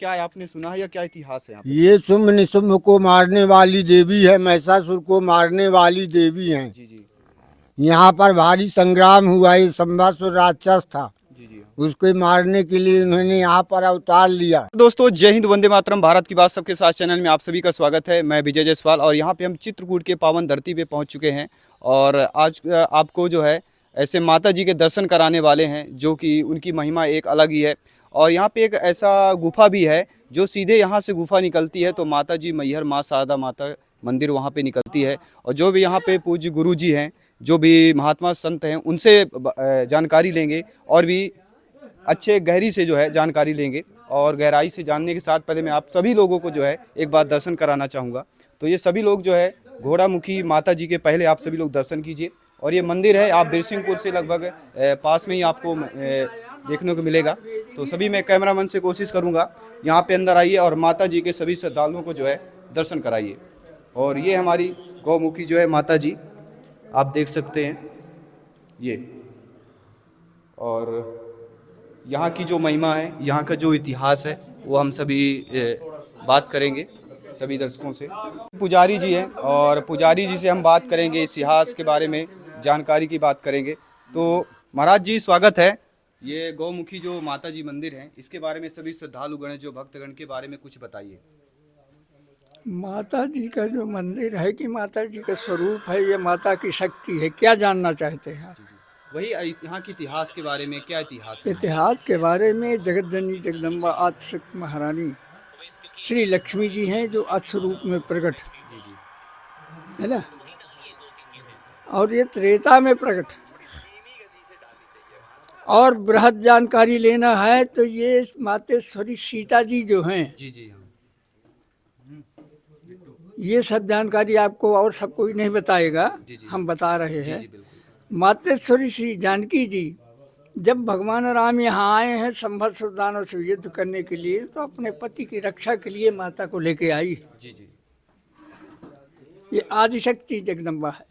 क्या है, आपने सुना है या क्या इतिहास है यहाँ पे? ये शुंभ निशुंभ को मारने वाली देवी है, महिषासुर को मारने वाली देवी हैं। जी जी। यहाँ पर भारी संग्राम हुआ, ये शंभासुर राक्षस था, जी जी। उसको मारने के लिए उन्होंने यहाँ पर अवतार लिया। दोस्तों जय हिंद, वंदे मातरम, भारत की बात सबके साथ चैनल में आप सभी का स्वागत है। मैं विजय जायसवाल और यहाँ पे हम चित्रकूट के पावन धरती पे पहुँच चुके हैं और आज आपको जो है ऐसे माता जी के दर्शन कराने वाले हैं जो कि उनकी महिमा एक अलग ही है। और यहाँ पे एक ऐसा गुफा भी है जो सीधे यहाँ से गुफा निकलती है तो माता जी मैहर माँ शारदा माता मंदिर वहाँ पे निकलती है। और जो भी यहाँ पे पूज्य गुरु जी हैं, जो भी महात्मा संत हैं, उनसे जानकारी लेंगे और भी अच्छे गहरी से जो है जानकारी लेंगे। और गहराई से जानने के साथ पहले मैं आप सभी लोगों को जो है एक बार दर्शन कराना चाहूँगा। तो ये सभी लोग जो है घोड़ामुखी माता जी के पहले आप सभी लोग दर्शन कीजिए। और ये मंदिर है, आप बिरसिंहपुर से लगभग पास में ही आपको देखने को मिलेगा। तो सभी मैं कैमरामैन से कोशिश करूँगा यहाँ पे अंदर आइए और माता जी के सभी श्रद्धालुओं को जो है दर्शन कराइए। और ये हमारी गौमुखी जो है माता जी, आप देख सकते हैं ये। और यहाँ की जो महिमा है, यहाँ का जो इतिहास है, वो हम सभी बात करेंगे सभी दर्शकों से। पुजारी जी हैं और पुजारी जी से हम बात करेंगे, इतिहास के बारे में जानकारी की बात करेंगे। तो महाराज जी स्वागत है। ये गौमुखी जो माता जी मंदिर है, इसके बारे में सभी श्रद्धालुगण जो भक्तगण के बारे में कुछ बताइए। माता जी का जो मंदिर है कि माता जी का स्वरूप है, ये माता की शक्ति है। क्या जानना चाहते हैं आप? जी जी। वही यहाँ के इतिहास के बारे में, क्या इतिहास है? इतिहास के बारे में जगतजननी जगदम्बा आदिशक्ति महारानी श्री लक्ष्मी जी हैं जो अक्ष रूप में प्रकट जी जी। है ना, और ये त्रेता में प्रकट। और बृहद जानकारी लेना है तो ये मातेश्वरी सीता जी जो हैं, जी जी। ये सब जानकारी आपको और सब कोई नहीं बताएगा, जी जी। हम बता रहे जी हैं। जी बिल्कुल। मातेश्वरी श्री जानकी जी जब भगवान राम यहाँ आए हैं संभत्सुर दानव से युद्ध करने के लिए, तो अपने पति की रक्षा के लिए माता को लेके आई। जी जी। ये आदिशक्ति जगदम्बा है,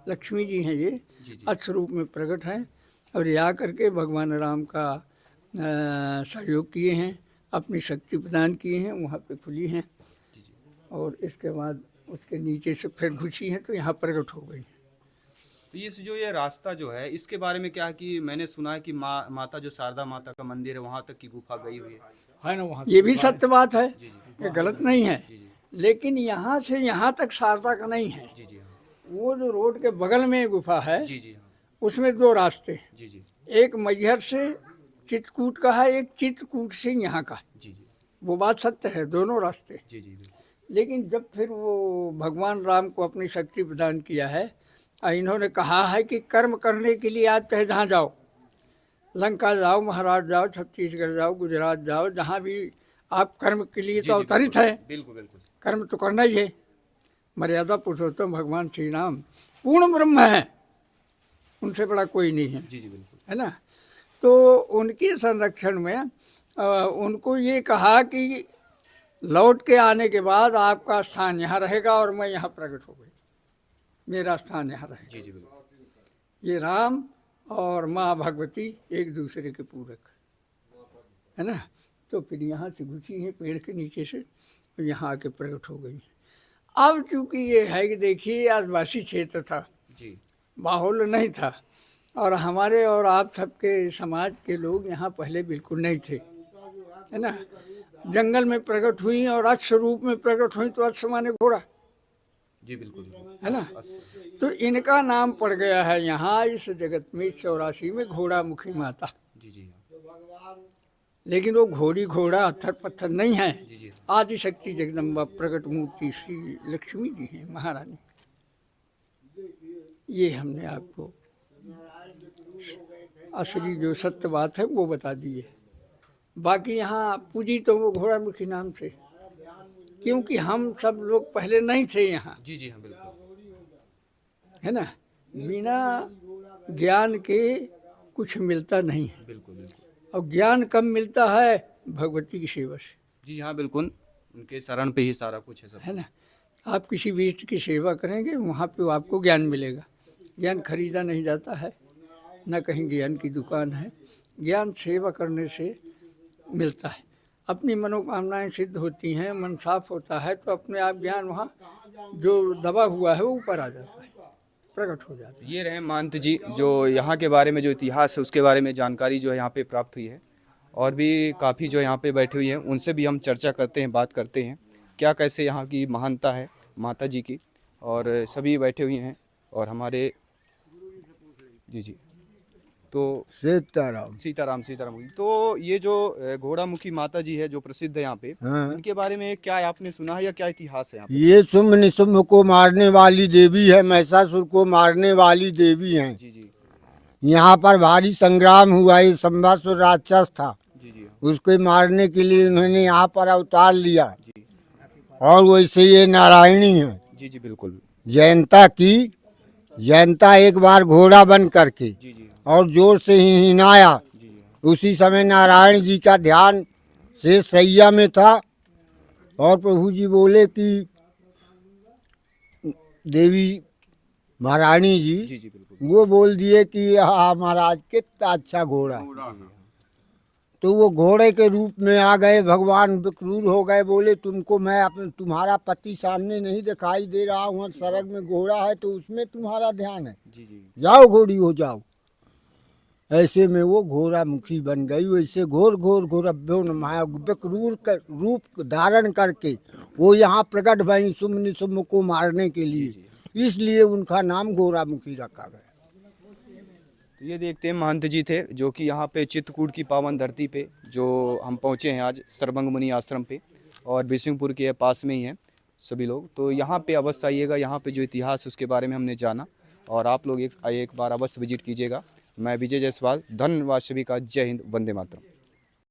लक्ष्मी जी हैं, ये जी जी। अक्ष रूप में प्रकट हैं। और ये आकर के भगवान राम का सहयोग किए हैं, अपनी शक्ति प्रदान किए हैं, वहाँ पे खुली हैं। जी जी। और इसके बाद उसके नीचे से फिर घुसी हैं तो यहाँ प्रकट हो गई। तो ये रास्ता जो है, इसके बारे में क्या है कि मैंने सुना है कि माता जो शारदा माता का मंदिर है वहाँ तक की गुफा गई हुई है ना वहाँ? ये भी सत्य बात है, जी जी। ये गलत नहीं है। जी जी। लेकिन यहाँ से यहाँ तक शारदा का नहीं है। जी जी। हाँ। वो जो रोड के बगल में गुफा है, जी जी। हाँ। उसमें दो रास्ते हैं। जी जी। एक मैहर से चित्रकूट का है, एक चित्रकूट से यहाँ का है। जी जी। वो बात सत्य है, दोनों रास्ते। जी जी बिल्कुल। लेकिन जब फिर वो भगवान राम को अपनी शक्ति प्रदान किया है, इन्होंने कहा है कि कर्म करने के लिए आप चाहे जहाँ जाओ, लंका जाओ, महाराष्ट्र जाओ, छत्तीसगढ़ जाओ, गुजरात जाओ, जहाँ भी आप कर्म के लिए तो अवतरित है। बिल्कुल बिल्कुल। कर्म तो करना ही है। मर्यादा पुरुषोत्तम भगवान श्री राम पूर्ण ब्रह्म है, उनसे बड़ा कोई नहीं है। जी जी बिल्कुल। है ना। तो उनके संरक्षण में उनको ये कहा कि लौट के आने के बाद आपका स्थान यहाँ रहेगा और मैं यहाँ प्रकट हो गई, मेरा स्थान यहाँ रहेगा। जी जी बिल्कुल। ये राम और माँ भगवती एक दूसरे के पूरक है ना। तो फिर यहाँ से घुसी हैं पेड़ के नीचे से, तो यहाँ आके प्रकट हो गई। अब चूंकि ये है कि देखिए आदिवासी क्षेत्र था, जी। माहौल नहीं था, और हमारे और आप सबके समाज के लोग यहाँ पहले बिल्कुल नहीं थे, है ना। जंगल में प्रकट हुई और अक्ष रूप में प्रकट हुई, तो अक्ष माने घोड़ा, जी बिल्कुल। है ना। तो इनका नाम पड़ गया है यहाँ इस जगत में 84 में घोड़ामुखी माता। जी जी। लेकिन वो घोड़ी घोड़ा पत्थर पत्थर नहीं है। जी जी। आदिशक्ति जगदम्बा प्रकट मूर्ति श्री लक्ष्मी जी हैं, महारानी। ये हमने आपको असली जो सत्य बात है वो बता दी है। बाकी यहाँ पूजी तो वो घोड़ामुखी नाम से, क्योंकि हम सब लोग पहले नहीं थे यहाँ। जी जी। हाँ बिल्कुल। है ना। बिना ज्ञान के कुछ मिलता नहीं है। बिल्कुल बिल्कुल। और ज्ञान कब मिलता है? भगवती की सेवा से। जी हाँ बिल्कुल, उनके शरण पे ही सारा कुछ है सब। है ना। आप किसी भी इष्ट की सेवा करेंगे, वहाँ पे आपको ज्ञान मिलेगा। ज्ञान खरीदा नहीं जाता है, न कहीं ज्ञान की दुकान है। ज्ञान सेवा करने से मिलता है। अपनी मनोकामनाएं सिद्ध होती हैं, मन साफ होता है, तो अपने आप ज्ञान वहाँ जो दबा हुआ है वो ऊपर आ जाता है, प्रकट हो जाता है। ये रहे महंत जी, जो यहाँ के बारे में जो इतिहास है उसके बारे में जानकारी जो है यहाँ पे प्राप्त हुई है। और भी काफ़ी जो यहाँ पे बैठे हुए हैं उनसे भी हम चर्चा करते हैं, बात करते हैं क्या कैसे यहाँ की महानता है माता जी की। और सभी बैठे हुए हैं और हमारे जी तो सीताराम। सीताराम सीताराम जी। तो ये जो घोड़ामुखी माता जी है जो प्रसिद्ध है यहाँ पे, हाँ। इनके बारे में क्या आपने सुना है या क्या इतिहास है यहाँ पे? ये शुंभ निशुंभ को मारने वाली देवी है, महिषासुर को मारने वाली देवी है। जी यहाँ पर भारी संग्राम हुआ, ये शंभासुर राक्षस था, जी उसको मारने के लिए उन्होंने यहाँ पर अवतार लिया। जी और वैसे ये नारायणी है, जी बिल्कुल। जयंता की। जयंता एक बार घोड़ा बन करके जी और जोर से हिनाया, जी उसी समय नारायण जी का ध्यान से सैया में था और प्रभु जी बोले कि देवी महारानी जी, जी बिल्कुल। वो बोल दिए कि हाँ महाराज कितना अच्छा घोड़ा है। तो वो घोड़े के रूप में आ गए, भगवान विक्रूर हो गए, बोले तुमको मैं अपने तुम्हारा पति सामने नहीं दिखाई दे रहा हूँ, सड़क में घोड़ा है तो उसमें तुम्हारा ध्यान है, जी जाओ घोड़ी हो जाओ। ऐसे में वो घोड़ा मुखी बन गई। वैसे घोर घोर घोरभ्यो नमः विक्रूर का रूप धारण करके वो यहाँ प्रकट भई शुंभ निशुंभ को मारने के लिए, इसलिए उनका नाम घोड़ामुखी रखा गया। तो ये देखते हैं महंत जी थे जो कि यहाँ पे चित्रकूट की पावन धरती पे जो हम पहुँचे हैं आज सर्वंग मुनि आश्रम पे, और बिशुनपुर के पास में ही हैं सभी लोग। तो यहाँ पे अवश्य आइएगा, यहाँ पे जो इतिहास उसके बारे में हमने जाना, और आप लोग एक बार अवश्य विजिट कीजिएगा। मैं विजय जायसवाल, धन्यवाद सभी का। जय हिंद, वंदे मातरम।